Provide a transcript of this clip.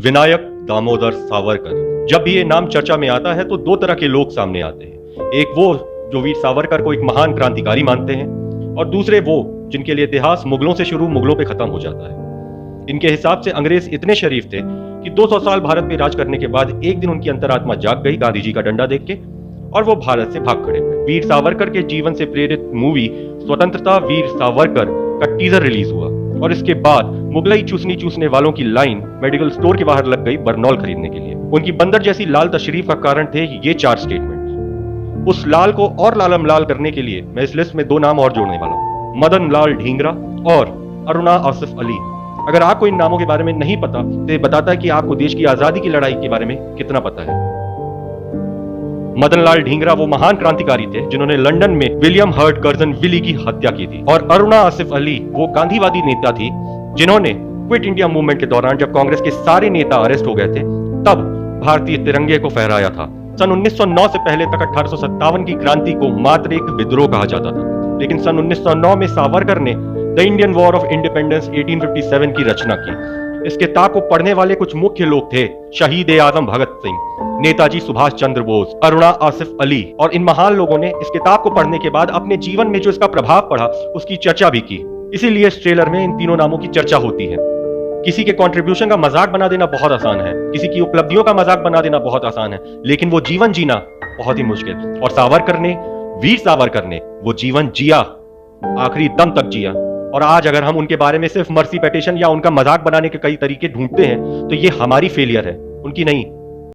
विनायक दामोदर सावरकर। जब भी ये नाम चर्चा में आता है तो दो तरह के लोग सामने आते हैं। एक वो जो वीर सावरकर को एक महान क्रांतिकारी मानते हैं, और दूसरे वो जिनके लिए इतिहास मुगलों से शुरू मुगलों पे खत्म हो जाता है। इनके हिसाब से अंग्रेज इतने शरीफ थे कि 200 साल भारत पे राज करने के बाद एक दिन उनकी अंतरात्मा जाग गई गांधी जी का डंडा देख के, और वो भारत से भाग खड़े हुए। वीर सावरकर के जीवन से प्रेरित मूवी स्वतंत्रता वीर सावरकर का टीजर रिलीज हुआ, और इसके बाद मुगलई चूसनी चूसने वालों की लाइन मेडिकल स्टोर के बाहर लग गई बरनौल खरीदने के लिए। उनकी बंदर जैसी लाल तशरीफ का कारण थे ये 4 स्टेटमेंट। उस लाल को और लालम लाल करने के लिए मैं इस लिस्ट में 2 नाम और जोड़ने वाला हूं, मदन लाल ढींगरा और अरुणा आसिफ अली। अगर आपको इन नामों के बारे में नहीं पता तो ये बताता है कि आपको देश की आजादी की लड़ाई के बारे में कितना पता है। मदन लाल ढींगरा वो महान क्रांतिकारी थे जिन्होंने लंदन में विलियम हर्ट कर्जन विली की हत्या की थी, और अरुणा आसिफ अली वो गांधीवादी नेता थी जिन्होंने क्विट इंडिया मूवमेंट के दौरान जब कांग्रेस के सारे नेता अरेस्ट हो गए थे तब भारतीय तिरंगे को फहराया था। सन 1909 से पहले तक 1857 की क्रांति को मात्र एक विद्रोह कहा जाता था, लेकिन सन 1909 में सावरकर ने the Indian war of independence 1857 की रचना की। इस किताब को पढ़ने वाले कुछ मुख्य लोग थे शहीद ए आजम भगत सिंह, नेताजी सुभाष चंद्र बोस, अरुणा आसिफ अली, और इन महान लोगों ने इस किताब को पढ़ने के बाद अपने जीवन में जो इसका प्रभाव पड़ा उसकी चर्चा भी की। इसीलिए इस ट्रेलर में इन तीनों नामों की चर्चा होती है। किसी के कंट्रीब्यूशन का मजाक बना देना बहुत आसान है, किसी की उपलब्धियों का मजाक बना देना बहुत आसान है, लेकिन वो जीवन जीना बहुत ही मुश्किल। और सावरकर ने, वीर सावरकर ने वो जीवन जिया, आखिरी दम तक जिया। और आज अगर हम उनके बारे में सिर्फ मर्सी पेटिशन या उनका मजाक बनाने के कई तरीके ढूंढते हैं तो ये हमारी फेलियर है, उनकी नहीं।